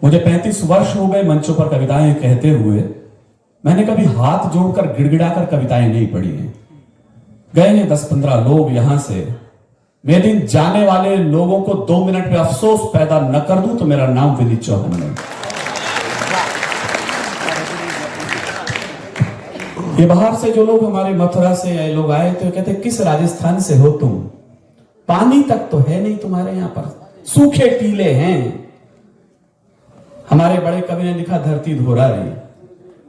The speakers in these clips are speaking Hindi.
मुझे 35 वर्ष हो गए मंचों पर कविताएं कहते हुए। मैंने कभी हाथ जोड़कर गिड़गिड़ाकर कविताएं नहीं पढ़ी हैं। गए हैं 10-15 लोग यहां से। मैं दिन जाने वाले लोगों को 2 मिनट में अफसोस पैदा न कर दूं तो मेरा नाम विनीत चौहान है। ये बाहर से जो लोग हमारे मथुरा से आए लोग आए तो कहते किस राजस्थान से हो तुम? पानी तक तो है नहीं तुम्हारे यहां पर, सूखे टीले हैं। हमारे बड़े कवि ने लिखा धरती धोरा रही,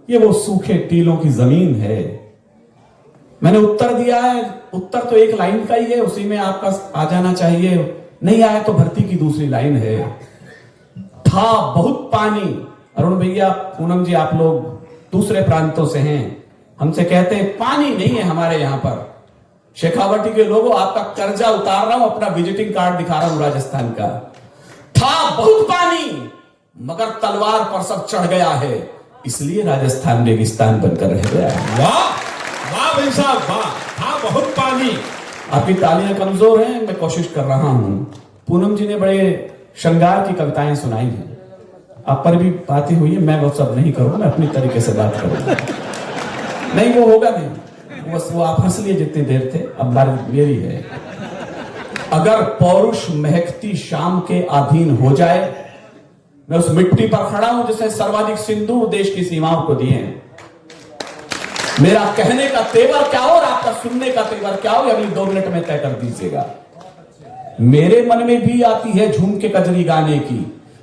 ये वो सूखे टीलों की जमीन है। मैंने उत्तर दिया है, उत्तर तो एक लाइन का ही है, उसी में आपका आ जाना चाहिए। नहीं आया तो भर्ती की दूसरी लाइन है। था बहुत पानी। अरुण भैया, पूनम जी, आप लोग दूसरे प्रांतों से हैं, हमसे कहते हैं पानी नहीं है हमारे यहां पर। शेखावटी के लोगों, आपका कर्जा उतार रहा हूं, अपना विजिटिंग कार्ड दिखा रहा हूं राजस्थान का। था बहुत पानी मगर तलवार पर सब चढ़ गया है, इसलिए राजस्थान रेगिस्तान बनकर रह गया है। वाह वाह भाई साहब, वाह। हाँ, बहुत पानी। आपकी तालियां कमजोर हैं, मैं कोशिश कर रहा हूं। पूनम जी ने बड़े श्रृंगार की कविताएं सुनाई हैं, आप पर भी बातें हुई है। मैं वो सब नहीं करूंगा, मैं अपनी तरीके से बात करूंगा। नहीं, वो होगा नहीं, बस वो आप हंस लिए जितनी देर थे, अब बारी मेरी है। अगर पौरुष महकती शाम के अधीन हो जाए, मैं उस मिट्टी पर खड़ा हूं जिसने सर्वाधिक सिंदूर देश की सीमाओं को दिए हैं। मेरा कहने का तेवर क्या हो और आपका सुनने का तेवर क्या हो, अगली 2 मिनट में तय कर दीजिएगा। मेरे मन में भी आती है झूम के कजरी गाने की,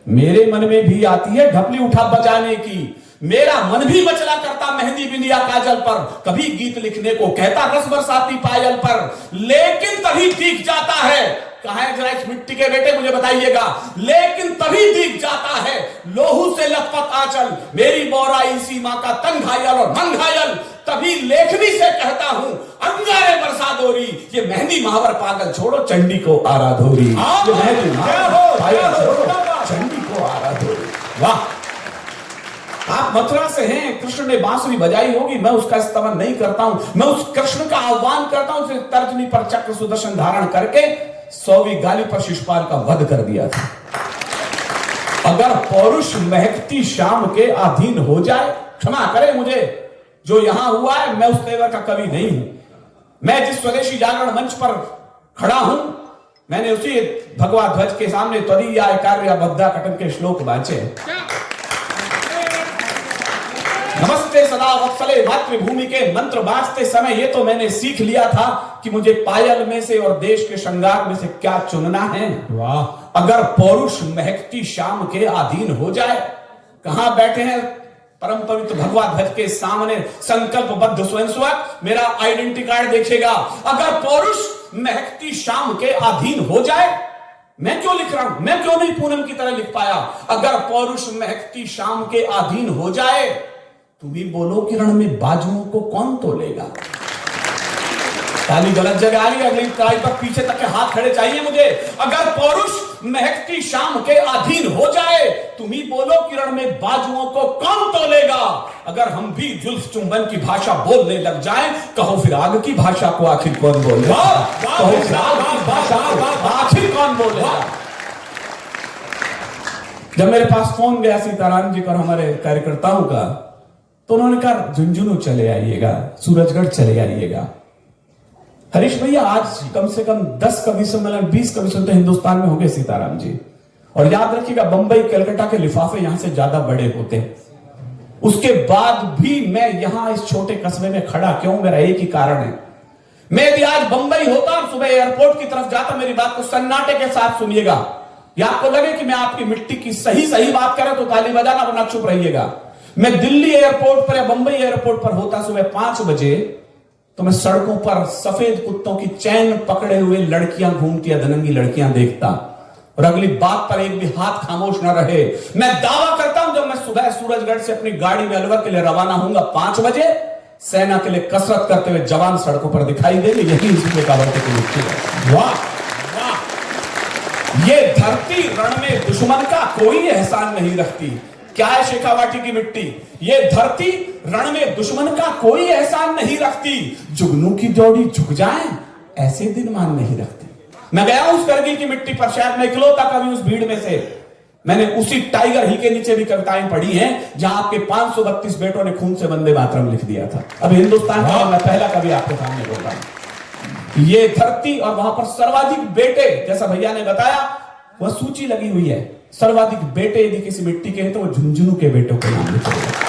मेरे मन में भी आती है ढपली उठा बजाने की। मेरा मन भी मचला करता मेहंदी बिंदिया काजल पर, कभी गीत लिखने को कहता रस बरसाती पायल पर, लेकिन तभी दिख जाता है। कहां है जरा इस मिट्टी के बेटे, मुझे बताइएगा। लेकिन तभी दिख जाता है लोहू से लथपथ आंचल, मेरी बोराई सीमा का तन घायल और मन घायल। तभी लेखनी से कहता हूं अंगारे बरसा दोरी, ये मेहंदी महावर पागल छोड़ो चंडी को आराधोरी। ये मेहंदी महावर पागल छोड़ो चंडी को आराधोरी। वाह, आप मथुरा से हैं, कृष्ण ने बांसुरी बजाई होगी, मैं उसका इस्तेमाल नहीं करता हूं। मैं उस कृष्ण का आह्वान करता हूं, फिर तर्जनी पर चक्र सुदर्शन धारण करके 100वीं गाली पर शिशुपाल का वध कर दिया था। अगर पौरुष महकती शाम के अधीन हो जाए, क्षमा करें मुझे, जो यहां हुआ है मैं उस तेवर का कवि नहीं हूं। मैं जिस स्वदेशी जागरण मंच पर खड़ा हूं, मैंने उसी भगवा ध्वज के सामने त्वदीया कार्य बद्धा कटन के श्लोक वाचे। नमस्ते सदा वत्सले मातृभूमि के मंत्र बाजते समय ये तो मैंने सीख लिया था कि मुझे पायल में से और देश के श्रृंगार में से क्या चुनना है। वाह, अगर पौरुष महकती शाम के अधीन हो जाए, कहां बैठे हैं परम पवित्र भगवा ध्वज के सामने संकल्पबद्ध स्वयंसेवक, मेरा आइडेंटिटी कार्ड देखिएगा। अगर पौरुष महकती शाम के अधीन हो जाए, मैं क्यों लिख रहा हूं, मैं क्यों नहीं पूनम की तरह लिख पाया। अगर पौरुष महकती शाम के अधीन हो जाए, तुम ही बोलो कि रण में बाजुओं को कौन तोलेगा। ताली गलत जगह आ रही है, अगली ताली पर पीछे तक के हाथ खड़े चाहिए मुझे। अगर पौरुष महकती शाम के अधीन हो जाए, तुम ही बोलो कि रण में बाजुओं को कौन तोलेगा। अगर हम भी जुल्फ चुंबन की भाषा बोलने लग जाएं, कहो फिर आग की भाषा को आखिर कौन बोलेगा। कहो फिर आग की भाषा को आखिर कौन बोलेगा। जब मेरे पास फोन गया सीताराम जी और हमारे कार्यकर्ताओं का, तो उन्होंने कहा झुंझुनू चले आइएगा, सूरजगढ़ चले आइएगा। हरीश भैया, आज कम से कम 10 कवि सम्मेलन, 20 कवि सम्मेलन हिंदुस्तान में होंगे सीताराम जी। और याद रखिएगा, बंबई कलकत्ता के लिफाफे यहां से ज्यादा बड़े होते हैं। उसके बाद भी मैं यहां इस छोटे कस्बे में खड़ा क्यों, मेरा एक ही कारण है। मैं यदि आज बंबई होता, सुबह एयरपोर्ट की तरफ जाता, मेरी बात को सन्नाटे के साथ सुनिएगा। या आपको लगे कि मैं आपकी मिट्टी की सही बात कर रहा हूं तो ताली बजाना, वरना चुप रहिएगा। मैं दिल्ली एयरपोर्ट पर या बंबई एयरपोर्ट पर होता सुबह 5 बजे, तो मैं सड़कों पर सफेद कुत्तों की चैन पकड़े हुए लड़कियां घूमती, अधनंगी लड़कियां देखता, और अगली बात पर एक भी हाथ खामोश न रहे। मैं दावा करता हूं, जब मैं सुबह सूरजगढ़ से अपनी गाड़ी में अलवर के लिए रवाना होऊंगा 5 बजे, सेना के लिए कसरत करते हुए जवान सड़कों पर दिखाई देंगे। यही इस शेखावटी की मिट्टी है। वाह वाह, ये धरती रण में दुश्मन का कोई एहसान नहीं रखती। क्या है शेखावाटी की मिट्टी? ये धरती रण में दुश्मन का कोई एहसान नहीं रखती। जुगनू की जोड़ी झुक जाए ऐसे दिन मान नहीं रखती। मैं गया उस करगिल की मिट्टी पर, शायद मैं इकलौता कभी उस भीड़ में से मैंने उसी टाइगर हिल के नीचे भी कविताएं पढ़ी हैं जहां आपके 532 बेटों ने खून से वंदे मातरम लिख दिया था। अब हिंदुस्तान का मैं पहला कवि आपके सामने बोल रहा हूं। ये धरती और वहां पर सर्वाधिक बेटे, जैसा भैया ने बताया, वह सूची लगी हुई है। सर्वाधिक बेटे यदि किसी मिट्टी के हैं तो वो झुंझुनू के बेटों के नाम लिखे गए।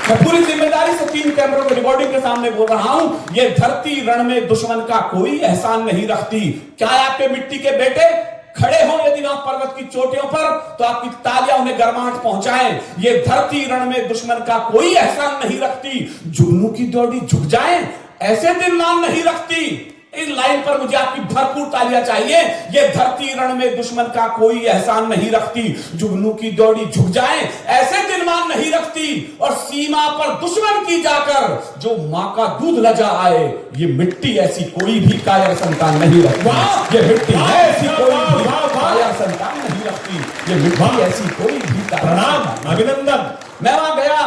मैं पूरी जिम्मेदारी से 3 कैमरों के रिकॉर्डिंग के सामने बोल रहा हूं, ये धरती रण में दुश्मन का कोई एहसान नहीं रखती। क्या आपके मिट्टी के बेटे खड़े हो यदि वहां पर्वत की चोटियों पर, तो आपकी तालियां उन्हें गर्माहट पहुंचाएं। ये धरती रण में दुश्मन का कोई एहसान नहीं रखती। जुगनू की दौड़ी झुक जाए, ऐसे दिन मान नहीं रखती। इस लाइन पर मुझे आपकी भरपूर तालियां चाहिए। ये धरती रण में दुश्मन का कोई एहसान नहीं रखती। जुगनू की दौड़ी झुक जाए, ऐसे दिन मान नहीं रखती। और सीमा पर दुश्मन की जाकर जो मां का दूध लजा आए, ये मिट्टी ऐसी कोई भी कायर संतान नहीं रखती। ये मिट्टी ऐसी कोई भी कायर संतान नहीं रखती। ये मिट्टी ऐसी कोई भी। प्रणाम, अभिनंदन। मैं वहां गया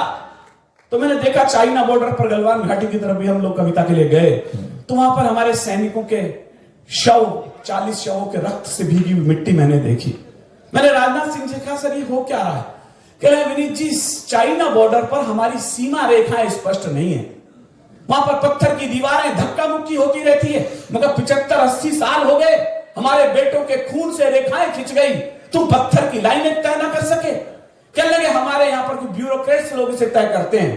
तो मैंने देखा चाइना बॉर्डर पर गलवान घाटी की तरफ भी हम लोग कविता के लिए गए, तो वहां पर हमारे सैनिकों के शव, 40 शवों के रक्त से भीगी हुई मिट्टी मैंने देखी। मैंने राजनाथ सिंह से कहा, सर ये हो क्या रहा है? कह रहे विनीत जी, चाइना बॉर्डर पर हमारी सीमा रेखाएं स्पष्ट नहीं है। वहां पर पत्थर की दीवारें धक्का मुक्की होती रहती है। मगर 75-80 साल हो गए, हमारे बेटों के खून से रेखाएं खिंच गई, तुम पत्थर की लाइनें तय ना कर सके? कहने लगे हमारे यहां पर कुछ ब्यूरोक्रेट्स लोग इसे तय करते हैं।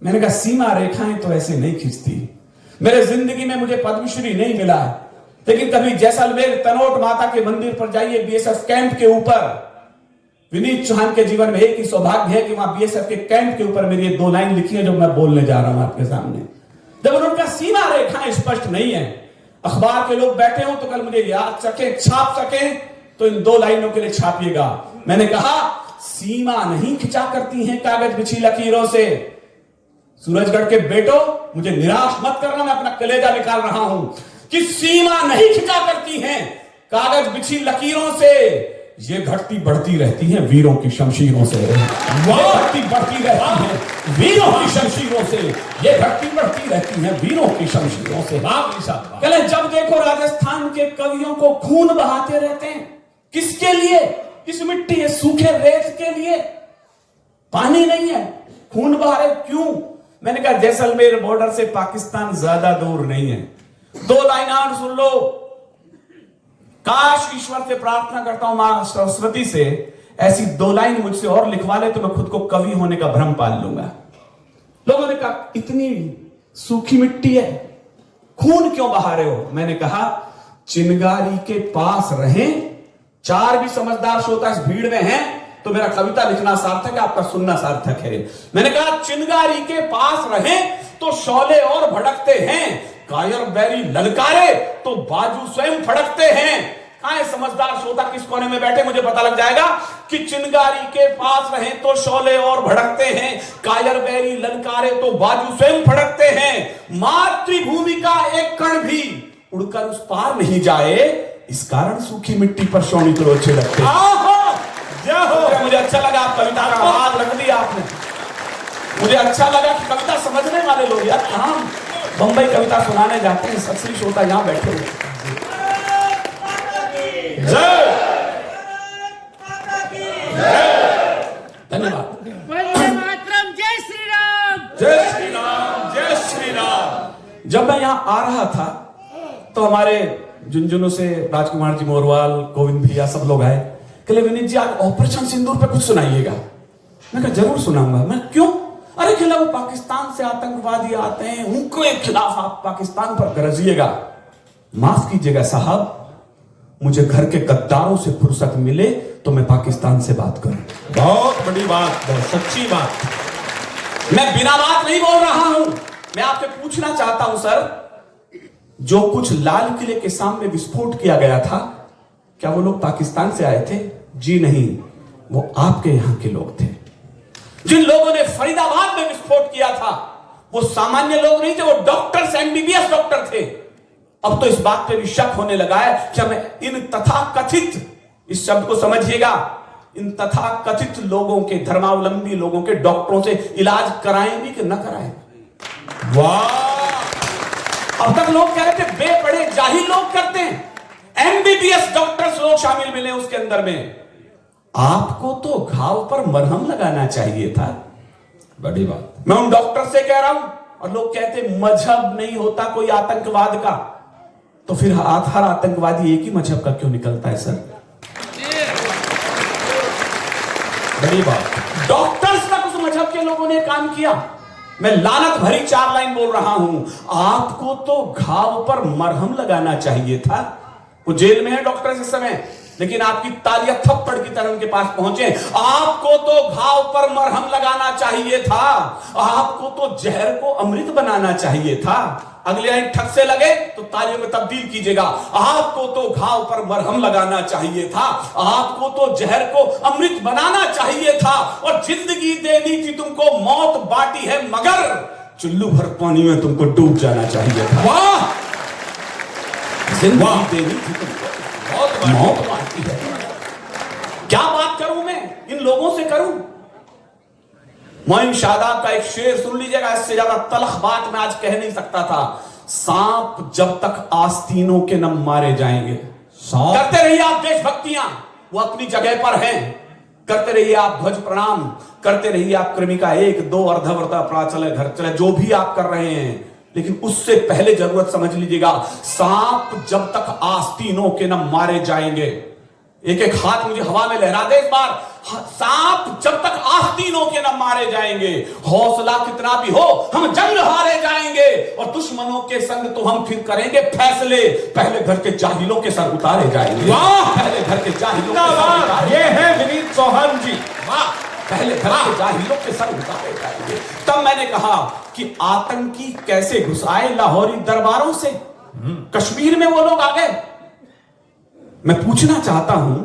मैंने कहा सीमा रेखाएं तो ऐसे नहीं खिंचती। मेरे जिंदगी में मुझे पद्मश्री नहीं मिला, लेकिन कभी जैसलमेर तनोट माता के मंदिर पर जाइए, बीएसएफ कैंप के ऊपर। विनीत चौहान के जीवन में एक ही सौभाग्य है कि वहां बीएसएफ के कैंप के ऊपर मेरी 2 लाइन लिखी है जो मैं बोलने जा रहा हूं आपके सामने। जब उनका सीमा रेखाएं स्पष्ट नहीं है, अखबार के लोग बैठे हो तो कल मुझे याद सके, छाप सके, तो इन 2 लाइनों के लिए छापिएगा। मैंने कहा सीमा नहीं खिंचा करती हैं कागज बिछी लकीरों से। सूरजगढ़ के बेटो, मुझे निराश मत करना, मैं अपना कलेजा निकाल रहा हूं कि सीमा नहीं खिंचा करती हैं कागज बिछी लकीरों से। ये घटती बढ़ती रहती हैं वीरों की शमशीरों से। वो घटती बढ़ती रहती हैं वीरों की शमशीरों से। ये घटती बढ़ती रहती हैं वीरों की शमशीरों से। कहले जब देखो राजस्थान के कवियों को खून बहाते रहते हैं। किसके लिए? इस मिट्टी है, सूखे रेत के लिए। पानी नहीं है, खून बहा रहे, क्यों? मैंने कहा जैसलमेर बॉर्डर से पाकिस्तान ज्यादा दूर नहीं है। 2 लाइन और सुन लो। काश ईश्वर से प्रार्थना करता हूं, मां सरस्वती से, ऐसी 2 लाइन मुझसे और लिखवा ले तो मैं खुद को कवि होने का भ्रम पाल लूंगा। लोगों ने कहा इतनी सूखी मिट्टी है, खून क्यों बहा रहे हो? मैंने कहा चिनगारी के पास रहें, 4 भी समझदार श्रोता इस भीड़ में हैं, तो मेरा कविता लिखना सार्थक है, आपका सुनना सार्थक है। मैंने कहा चिनगारी के पास रहें तो शौले और भड़कते हैं, कायर बैरी ललकारे तो बाजू स्वयं फड़कते हैं। कहां समझदार श्रोता किस कोने में बैठे, मुझे पता लग जाएगा कि चिनगारी के पास रहें तो शौले और भड़कते हैं, कायर बैरी ललकारे तो बाजू स्वयं फड़कते हैं। मातृभूमि का एक कण भी उड़कर उस पार नहीं जाए, इस कारण सूखी मिट्टी पर शोणित रोज छिड़कते। मुझे अच्छा लगा, आप कविता का आवाज रख दिया आपने। मुझे अच्छा लगा कि कविता समझने वाले लोग, यार हम बंबई कविता सुनाने जाते हैं, सच्ची श्रोता यहां बैठे हुए। धन्यवाद। जय श्री राम। जय श्री राम, जय श्री राम। जब मैं यहां आ रहा था तो हमारे झुंझुनू से राजकुमार जी मोरवाल, गोविंद भैया, सब लोग आए। कहले विनीत जी आज ऑपरेशन सिंदूर पे कुछ सुनाइएगा। मैं कहा जरूर सुनाऊंगा। मैं क्यों? अरे खिला वो पाकिस्तान से आतंकवादी आते हैं, उनके खिलाफ आप पाकिस्तान पर गरजिएगा। माफ कीजिएगा साहब, मुझे घर के गद्दारों से फुर्सत मिले तो मैं पाकिस्तान से बात करूं। बहुत बड़ी बात, बहुत सच्ची बात। मैं बिना बात नहीं बोल रहा हूं। मैं आपसे पूछना चाहता हूं सर, जो कुछ लाल किले के सामने विस्फोट किया गया था, क्या वो लोग पाकिस्तान से आए थे? जी नहीं, वो आपके यहां के लोग थे। जिन लोगों ने फरीदाबाद में विस्फोट किया था वो सामान्य लोग नहीं थे, वो डॉक्टर्स, एमबीबीएस डॉक्टर थे। अब तो इस बात पे भी शक होने लगा है कि हमें इन तथाकथित, इस शब्द को समझिएगा, इन तथाकथित लोगों के, धर्मावलंबी लोगों के डॉक्टरों से इलाज कराएं भी कि न कराएं। वाह! अब तक लोग कह रहे थे बेपड़े जाहिल लोग करते हैं, एमबीबीएस डॉक्टर्स लोग शामिल मिले उसके अंदर में। आपको तो घाव पर मरहम लगाना चाहिए था। बड़ी बात। मैं उन डॉक्टर से कह रहा हूं, और लोग कहते मजहब नहीं होता कोई आतंकवाद का, तो फिर हर आतंकवादी एक ही मजहब का क्यों निकलता है सर? बड़ी बात। डॉक्टर्स तक उस मजहब के लोगों ने काम किया। मैं लानत भरी 4 लाइन बोल रहा हूं, आपको तो घाव पर मरहम लगाना चाहिए था। वो जेल में है डॉक्टर इस समय, लेकिन आपकी तालियां थप्पड़ की तरह उनके पास पहुंचे। आपको तो घाव पर मरहम लगाना चाहिए था, आपको तो जहर को अमृत बनाना चाहिए था। अगले लाइन ठग से लगे तो तालियों में तब्दील कीजिएगा। आपको तो घाव पर मरहम लगाना चाहिए था, आपको तो जहर को अमृत बनाना चाहिए था, और जिंदगी देनी थी तुमको, मौत बांटी है मगर चुल्लू भर पानी में तुमको डूब जाना चाहिए था। वाह, जिंदगी देनी थी तुमको, मौत बांटी है। क्या बात करूं मैं इन लोगों से करूं? मोइन शादाब का एक शेर सुन लीजिएगा, इससे ज्यादा तलख बात मैं आज कह नहीं सकता था। सांप जब तक आस्तीनों के न मारे जाएंगे। करते रहिए आप देशभक्तियां, वो अपनी जगह पर हैं। करते रहिए आप ध्वज प्रणाम, करते रहिए आप क्रमिका 1, 2 अर्धवर्ता प्राचले घर चले, जो भी आप कर रहे हैं, लेकिन उससे पहले जरूरत समझ लीजिएगा, सांप जब तक आस्तीनों के न मारे जाएंगे। एक एक हाथ मुझे हवा में लहरा दे इस बार। सांप जब तक आस्तीनों के न मारे जाएंगे, हौसला कितना भी हो हम जंग हारे जाएंगे, और दुश्मनों के संग तो हम फिर करेंगे फैसले, पहले घर के जाहिलों के सर उतारे जाएंगे। वाह, पहले घर के जाहिलों के सर उतारे। ये है विनीत चौहान जी। वाह, पहले घर के जाहिलों के सर उतारे जाएंगे। तब मैंने कहा कि आतंकी कैसे घुस आए लाहौरी दरबारों से, कश्मीर में वो लोग आ गए। मैं पूछना चाहता हूं,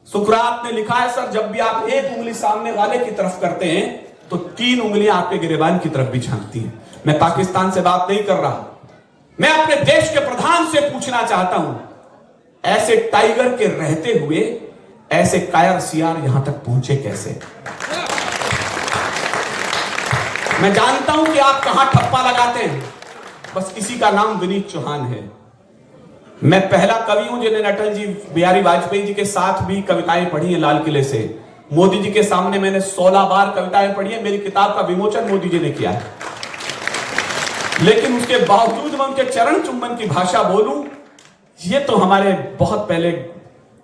सुकरात ने लिखा है सर, जब भी आप एक उंगली सामने वाले की तरफ करते हैं तो 3 उंगलियां आपके गिरेबान की तरफ भी झांकती हैं। मैं पाकिस्तान से बात नहीं कर रहा, मैं अपने देश के प्रधान से पूछना चाहता हूं, ऐसे टाइगर के रहते हुए ऐसे कायर सियार यहां तक पहुंचे कैसे? मैं जानता हूं कि आप कहां ठप्पा लगाते हैं, बस किसी का नाम विनीत चौहान है। मैं पहला कवि हूं जिन्हें अटल जी बिहारी वाजपेयी जी के साथ भी कविताएं पढ़ी हैं लाल किले से। मोदी जी के सामने मैंने 16 बार कविताएं पढ़ी है, मेरी किताब का विमोचन मोदी जी ने किया है। लेकिन उसके बावजूद मैं उनके चरण चुंबन की भाषा बोलूं, ये तो हमारे बहुत पहले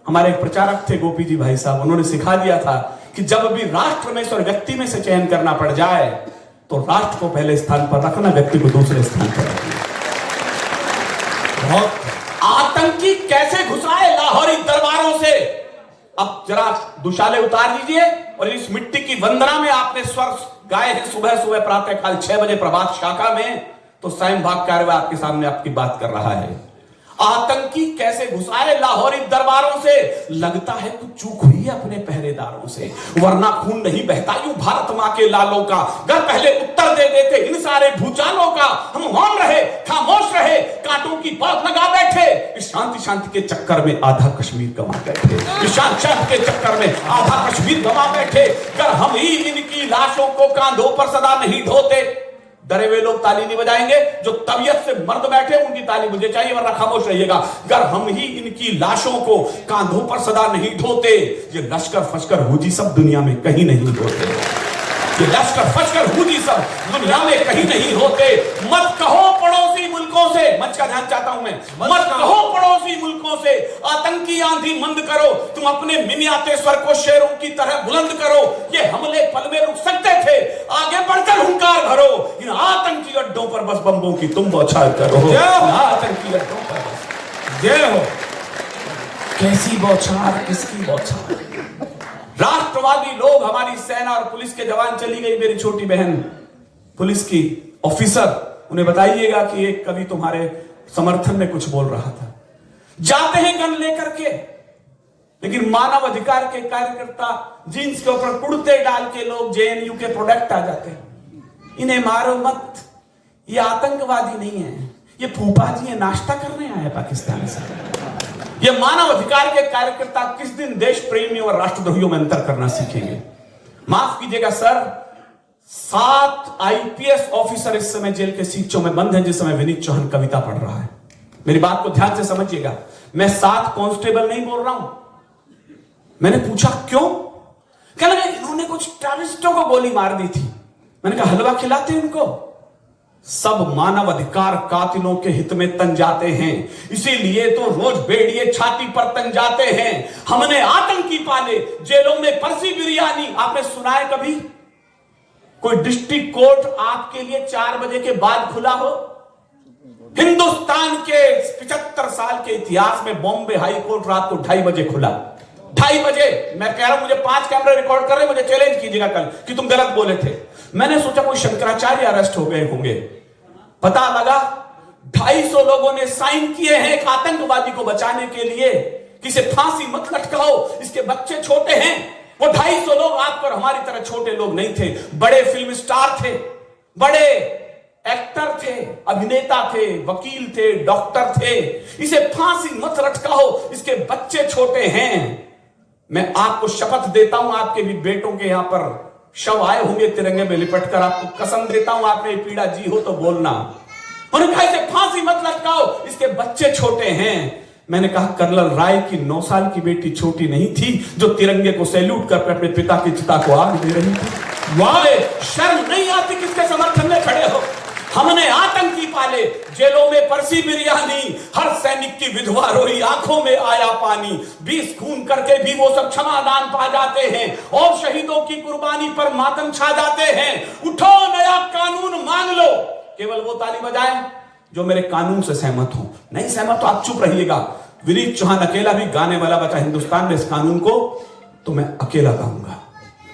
हमारे एक प्रचारक थे गोपी जी भाई साहब, उन्होंने सिखा दिया था कि जब भी राष्ट्र में और व्यक्ति में से चयन करना पड़ जाए तो राष्ट्र को पहले स्थान पर रखना, व्यक्ति को दूसरे स्थान पर रखना। बहुत आतंकी कैसे घुसाए लाहौरी दरबारों से? अब जरा दुशाले उतार लीजिए, और इस मिट्टी की वंदना में आपने स्वर गाए हैं सुबह सुबह प्रातः काल 6 बजे प्रभात शाखा में, तो स्वयं भाग कार्य आपके सामने आपकी बात कर रहा है। आतंकी कैसे घुसाए लाहौरी दरबारों से? लगता है कुछ चूक हुई है अपने पहरेदारों से, वरना खून नहीं बहता यूं भारत मां के लालों का। अगर पहले उत्तर दे देते इन सारे भूचालों का, हम मौन रहे, खामोश रहे, कांटों की बात लगा बैठे, इस शांति शांति के चक्कर में आधा कश्मीर गंवा बैठे, इस शांति के चक्कर में आधा कश्मीर गंवा बैठे। अगर हम ही इनकी लाशों को कांधों पर सदा नहीं ढोते, डरे हुए लोग ताली नहीं बजाएंगे, जो तबीयत से मर्द बैठे उनकी ताली मुझे चाहिए, वरना खामोश रहिएगा। अगर हम ही इनकी लाशों को कांधों पर सदा नहीं ढोते, ये लश्कर फश्कर हुजी सब दुनिया में कहीं नहीं होते, ये लश्कर फश्कर हुजी सब दुनिया में कहीं नहीं होते। मत कहो पड़ोसी मुल्कों से, मंच का ध्यान चाहता हूं मैं, मत कहो पड़ोसी मुल्कों से आतंकी आंधी मंद करो, तुम अपने मिनियाते स्वर को शेरों की तरह बुलंद करो। ये हमले पल में रुक सकते थे, आगे बढ़कर हुंकार भरो, इन आतंकी अड्डों पर बस बम्बों की तुम बौछार करो। आतंकी अड्डों पर बस जय हो। कैसी बौछार, किसकी बौछार? राष्ट्रवादी लोग, हमारी सेना और पुलिस के जवान चली गई, मेरी छोटी बहन पुलिस की ऑफिसर, उन्हें बताइएगा कि एक कवि तुम्हारे समर्थन में कुछ बोल रहा था। जाते हैं गन लेकर के, लेकिन मानव अधिकार के कार्यकर्ता जींस के ऊपर कुर्ते डाल के लोग जेएनयू के प्रोडक्ट आ जाते हैं। इन्हें मारो मत, ये आतंकवादी नहीं है, ये फूफा जी है, नाश्ता करने आए पाकिस्तान से। ये मानव अधिकार के कार्यकर्ता किस दिन देश प्रेमियों और राष्ट्रद्रोहियों में अंतर करना सीखेंगे? माफ कीजिएगा सर, 7 आईपीएस ऑफिसर इस समय जेल के सीचों में बंद हैं जिस समय विनीत चौहान कविता पढ़ रहा है। मेरी बात को ध्यान से समझिएगा, मैं 7 कांस्टेबल नहीं बोल रहा हूं, मैंने पूछा क्यों? कहने लगे इन्होंने कुछ टेररिस्टों को गोली मार दी थी। मैंने कहा हलवा खिलाते उनको? सब मानव अधिकार कातिलों के हित में तन जाते हैं, इसीलिए तो रोज बेड़िए छाती पर तन जाते हैं। हमने आतंकी पाले, जेलों में परसी बिरयानी। आपने सुना है कभी कोई डिस्ट्रिक्ट कोर्ट आपके लिए 4 बजे के बाद खुला हो? हिंदुस्तान के 75 साल के इतिहास में बॉम्बे हाई कोर्ट रात को 2:30 बजे खुला। 2:30 बजे। मैं कह रहा हूं, मुझे 5 कैमरे रिकॉर्ड कर रहे, मुझे चैलेंज कीजिएगा कल कि तुम गलत बोले थे। मैंने सोचा कोई शंकराचार्य अरेस्ट हो गए होंगे। पता लगा 250 लोगों ने साइन किए हैं एक आतंकवादी को बचाने के लिए कि इसे फांसी मत लटकाओ, इसके बच्चे छोटे हैं। वो 250 लोग आप पर हमारी तरह छोटे लोग नहीं थे, बड़े फिल्म स्टार थे, बड़े एक्टर थे, अभिनेता थे, वकील थे, डॉक्टर थे। इसे फांसी मत लटकाओ, इसके बच्चे छोटे हैं। मैं आपको शपथ देता हूं, आपके भी बेटों के यहां पर शव आए होंगे तिरंगे में लिपट कर। आपको कसम देता हूं, आपने पीड़ा जी हो तो बोलना। उन्होंने कहा इसे फांसी मत लटकाओ, इसके बच्चे छोटे हैं। मैंने कहा कर्नल राय की 9 साल की बेटी छोटी नहीं थी जो तिरंगे को सैल्यूट कर अपने पिता की चिता को आग दे रही थी। वाले शर्म नहीं आती किसके समर्थन में खड़े हो? हमने आतंकी पाले, जेलों में परसी बिरयानी, हर सैनिक की विधवा रोई, आंखों में आया पानी। 20 खून करके भी वो सब क्षमादान पा जाते हैं और शहीदों की कुर्बानी पर मातम छा जाते हैं। उठो नया कानून मांग लो। केवल वो ताली बजाएं जो मेरे कानून से सहमत हो। नहीं सहमत तो आप चुप रहिएगा। विनीत चौहान अकेला भी गाने वाला बचा हिंदुस्तान में इस कानून को, तो मैं अकेला गाऊंगा।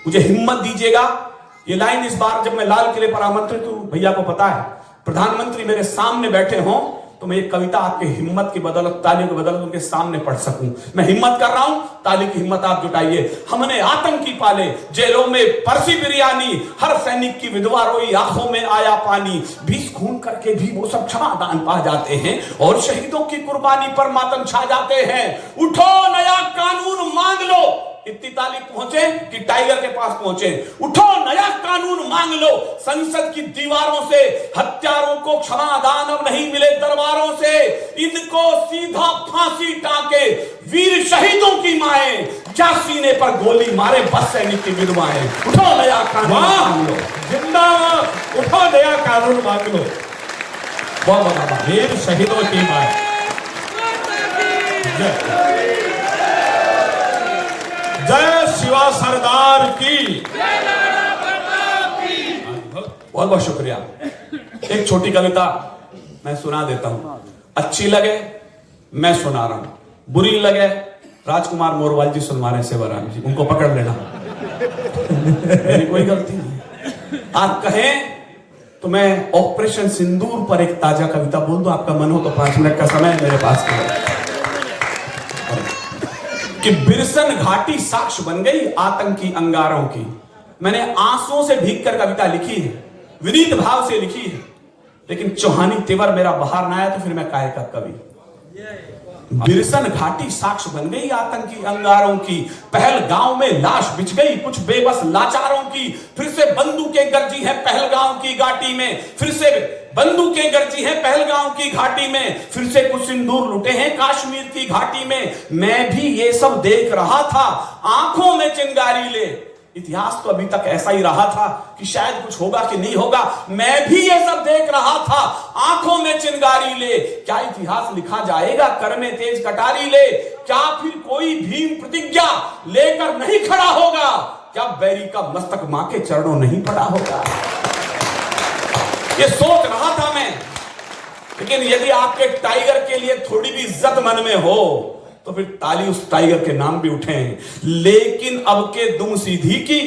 मुझे हिम्मत दीजिएगा। ये लाइन इस बार जब मैं लाल किले पर आमंत्रित हूं, भैया को पता है, प्रधानमंत्री मेरे सामने बैठे हों तो मैं ये कविता आपके हिम्मत की बदौलत, तालियों की बदौलत उनके सामने पढ़ सकूं। मैं हिम्मत कर रहा हूं, ताली की हिम्मत आप जुटाइए। हमने आतंकी पाले, जेलों में परसी बिरयानी, हर सैनिक की विधवा रोई, आंखों में आया पानी। 20 खून करके भी वो सब क्षमादान पा जाते हैं और शहीदों की कुर्बानी पर मातम छा जाते हैं। उठो नया कानून मांग लो। इतनी ताली पहुंचे कि टाइगर के पास पहुंचे। उठो नया कानून मांग लो। संसद की दीवारों से हत्यारों को क्षमादान अब नहीं मिले दरबारों से। इनको सीधा फांसी टाके वीर शहीदों की माएं, क्या सीने पर गोली मारे बस सैनिक की विधवाएं। उठो नया कानून मांग लो। जिंदाबाद। उठो नया कानून मांग लो। बहुत बहुत वीर शहीदों की मां। जय शिवा सरदार की। बहुत बहुत शुक्रिया। एक छोटी कविता मैं सुना देता हूं। अच्छी लगे मैं सुना रहा हूं, बुरी लगे राजकुमार मोरवाल जी सुनवा रहे हैं, सेवाराम जी, उनको पकड़ लेना। मेरी कोई गलती नहीं। आप कहें तो मैं ऑपरेशन सिंदूर पर एक ताजा कविता बोल दूं, आपका मन हो तो 5 मिनट का समय मेरे पास कि बिरसन घाटी साक्ष्य बन गई आतंकी अंगारों की। मैंने आंसुओं से भीगकर कविता लिखी है, विनीत भाव से लिखी है, लेकिन चौहानी तेवर मेरा बाहर ना आया तो फिर मैं काय का कवि। बिरसन घाटी साक्ष्य बन गई आतंकी अंगारों की। पहलगांव में लाश बिछ गई कुछ बेबस लाचारों की। फिर से बंदूकें गरजी हैं पहलगांव की घाटी में। फिर से बंदूकें गरजी हैं पहलगांव की घाटी में। फिर से कुछ सिंदूर लुटे हैं कश्मीर की घाटी में। मैं भी ये सब देख रहा था, आंखों में चिंगारी ले। इतिहास तो अभी तक ऐसा ही रहा था कि शायद कुछ होगा कि नहीं होगा। मैं भी ये सब देख रहा था, आंखों में चिंगारी ले। क्या इतिहास लिखा जाएगा कर में तेज कटारी ले? क्या फिर कोई भीम प्रतिज्ञा लेकर नहीं खड़ा होगा? क्या बैरी का मस्तक मां के चरणों नहीं पड़ा होगा? ये सोच रहा था मैं। लेकिन यदि आपके टाइगर के लिए थोड़ी भी इज्जत मन में हो तो फिर ताली उस टाइगर के नाम भी उठे। लेकिन अब के दुम सीधी की,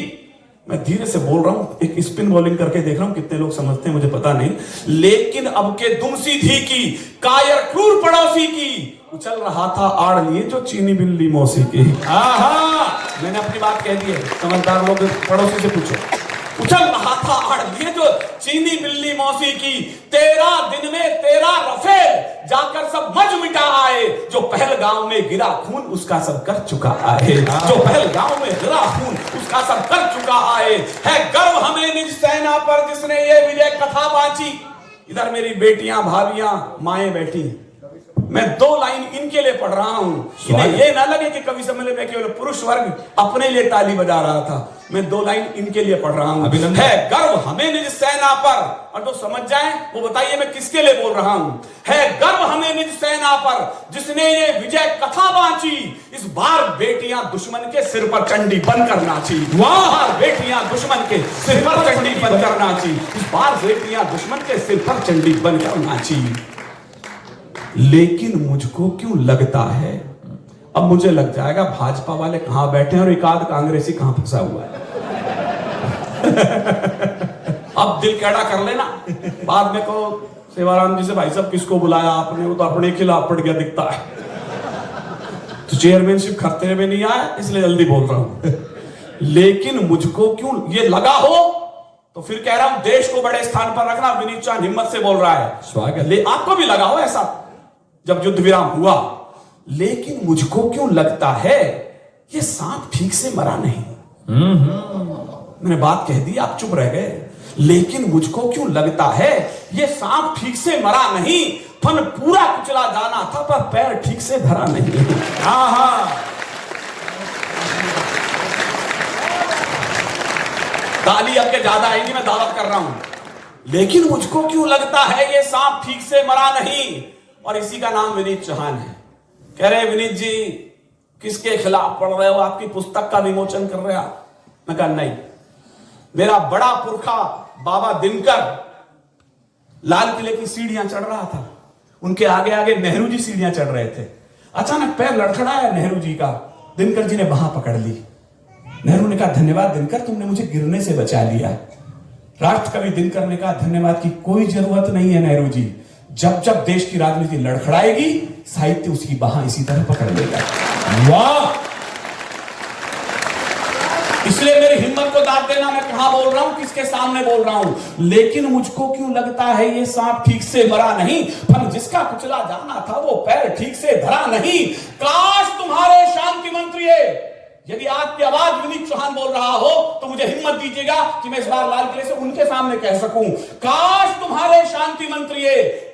मैं धीरे से बोल रहा हूं, एक स्पिन बॉलिंग करके देख रहा हूं, कितने लोग समझते हैं मुझे पता नहीं। लेकिन अब के दुम सीधी की, कायर क्रूर पड़ोसी की, उछल रहा था आड़ लिए जो चीनी बिल्ली मौसी की। आहा, मैंने अपनी बात कह दी है, समझदार लोग पड़ोसी से पूछो। उछल रहा था आड़ लिए जो चीनी बिल्ली मौसी की। 13 दिन में 13 रफेल जाकर सब मज मिटा आए। जो पहलगांव में गिरा खून उसका सब कर चुका आए। जो पहलगांव में गिरा खून उसका सब कर चुका आए। है गर्व हमें निज सेना पर जिसने ये विजय कथा बांची। इधर मेरी बेटियां भाभियां माएं बैठी, मैं 2 लाइन इनके लिए पढ़ रहा हूं, इन्हें ये ना लगे कि कवि सम्मेलन में केवल पुरुष वर्ग अपने लिए ताली बजा रहा था। मैं 2 लाइन इनके लिए पढ़ रहा हूं। अभिनंदन। है गर्व हमें निज सेना पर, और जो समझ जाए वो बताइए मैं किसके लिए बोल रहा हूं। है गर्व हमें निज सेना पर, जिसने ये विजय कथा बांची, इस बार बेटियां दुश्मन के सिर पर चंडी बनकर नाची। वाह, बेटियां दुश्मन के सिर पर चंडी बनकर नाची, इस बार बेटियां दुश्मन के सिर पर चंडी बनकर नाची। लेकिन मुझको क्यों लगता है, अब मुझे लग जाएगा भाजपा वाले कहां बैठे हैं और एक आध कांग्रेसी कहां फंसा हुआ है। अब दिल कैड़ा कर लेना, बाद में कहो सेवाराम जी से भाई साहब किसको बुलाया आपने, वो तो अपने खिलाफ पड़ गया दिखता है। तो चेयरमैनशिप खतरे में नहीं आया इसलिए जल्दी बोल रहा हूं। लेकिन मुझको क्यों ये लगा हो, तो फिर कह रहा हूं देश को बड़े स्थान पर रखना। विनीत चांद हिम्मत से बोल रहा है, स्वागत। ले आपको भी लगा हो ऐसा जब युद्ध विराम हुआ। लेकिन मुझको क्यों लगता है ये सांप ठीक से मरा नहीं। मैंने बात कह दी, आप चुप रह गए। लेकिन मुझको क्यों लगता है ये सांप ठीक से मरा नहीं, फन पूरा कुचला जाना था पर पैर ठीक से धरा नहीं। ताली अब के ज्यादा आएगी, मैं दावत कर रहा हूं। लेकिन मुझको क्यों लगता है ये सांप ठीक से मरा नहीं, और इसी का नाम विनीत चौहान है। कह रहे विनीत जी किसके खिलाफ पढ़ रहे हो, आपकी पुस्तक का विमोचन कर रहे हो। मैं कहा नहीं, मेरा बड़ा पुरखा बाबा दिनकर लाल किले की सीढ़ियां चढ़ रहा था, उनके आगे आगे नेहरू जी सीढ़ियां चढ़ रहे थे। अचानक पैर लड़खड़ाया नेहरू जी का, दिनकर जी ने बाह पकड़ ली। नेहरू ने कहा धन्यवाद दिनकर, तुमने मुझे गिरने से बचा लिया। राष्ट्र कवि दिनकर ने कहा धन्यवाद की कोई जरूरत नहीं है नेहरू जी, जब जब देश की राजनीति लड़खड़ाएगी साहित्य उसकी बाह इसी तरह पकड़ लेगा। वाह, इसलिए मेरी हिम्मत को दाद देना, मैं कहां बोल रहा हूं, किसके सामने बोल रहा हूं। लेकिन मुझको क्यों लगता है ये सांप ठीक से मरा नहीं, पर जिसका कुचला जाना था वो पैर ठीक से धरा नहीं। काश तुम्हारे शांति मंत्री, यदि आपकी आवाज विनीत चौहान बोल रहा हो तो मुझे हिम्मत दीजिएगा कि मैं इस बार लाल किले से उनके सामने कह सकूं, काश तुम्हारे शांति मंत्री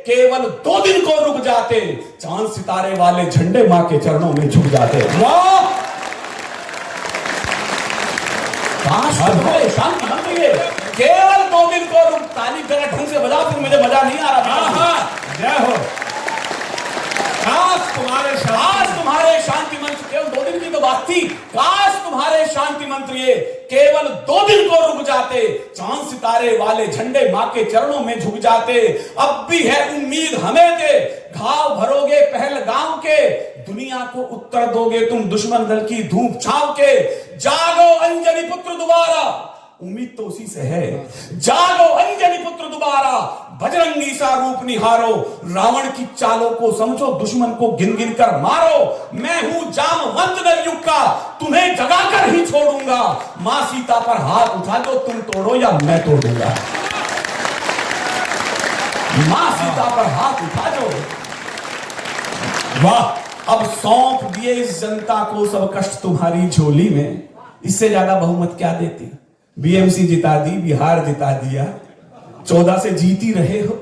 केवल 2 दिन को रुक जाते, चांद सितारे वाले झंडे मां के चरणों में झुक जाते। वाह, काश तुम्हारे शांति मंत्री केवल 2 दिन को रुक। ताली जरा ढंग से बजाओ, फिर मुझे मजा नहीं आ रहा। जय हो। काश तुम्हारे शांति मंत्री, केवल 2 दिन की तो बात थी, काश तुम्हारे शांति मंत्री केवल 2 दिन को रुक जाते, चांद सितारे वाले झंडे मां के चरणों में झुक जाते। अब भी है उम्मीद हमें के, घाव भरोगे पहलगाम के, दुनिया को उत्तर दोगे तुम दुश्मन दल की धूप छांव के। जागो अंजनी पुत्र दोबारा, उम्मीद तो उसी से है। जागो अंजनी पुत्र दोबारा, बजरंगी सा रूप निहारो, रावण की चालों को समझो, दुश्मन को गिन गिन कर मारो। मैं हूं जामवंत युग का, तुम्हें जगाकर ही छोड़ूंगा। मां सीता पर हाथ उठा दो, तुम तोड़ो या मैं तोड़ दूंगा। मां सीता पर हाथ उठा दो। वाह, अब सौंप दिए इस जनता को सब कष्ट तुम्हारी झोली में। इससे ज्यादा बहुमत क्या देती। बीएमसी जिता दी, बिहार जिता दिया, 14 से जीती रहे हो।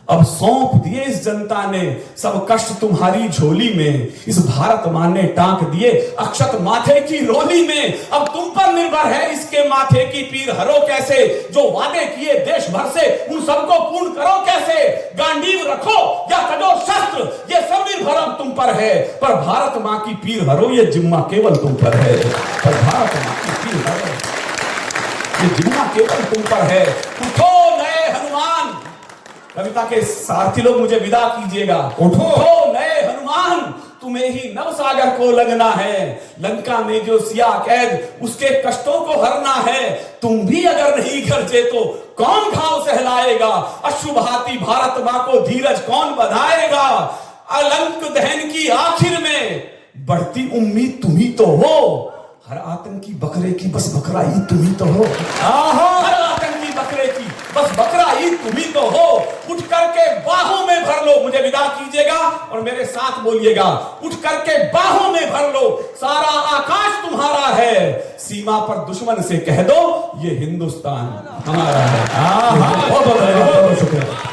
अब सौंप दिए इस जनता ने सब कष्ट तुम्हारी झोली में, इस भारत मां ने टांक दिए अक्षत माथे की रोली में। अब तुम पर निर्भर है इसके माथे की पीर हरो कैसे, जो वादे किए देश भर से उन सबको पूर्ण करो कैसे। गांडीव रखो या करो शस्त्र, ये सब निर्भर अब तुम पर है, पर भारत मां की पीर हरो ये जिम्मा केवल तुम पर है। पर भारत मां की पीर हरो ये जिम्मा केवल तुम पर है। उठो नए हनुमान, कविता के सारथी लोग मुझे विदा कीजिएगा। उठो नए हनुमान, तुम्हें ही नवसागर को लगना है। लंका में जो सिया कैद उसके कष्टों को हरना है। तुम भी अगर नहीं गरजे तो कौन घाव सहलाएगा। अशुभाती भारत मां को धीरज कौन बधाएगा। अलंक दहन की आखिर में बढ़ती उम्मीद तुम ही तो हो। हर आतंकी बकरे की बस बकरा ईद तुम ही तो हो। हर आतंकी बकरे की बस बकरा ईद तुम ही तो हो। उठ करके बाहों में भर लो, मुझे विदा कीजिएगा और मेरे साथ बोलिएगा। उठ करके बाहों में भर लो, सारा आकाश तुम्हारा है। सीमा पर दुश्मन से कह दो ये हिंदुस्तान हमारा है। बहुत बहुत शुक्रिया।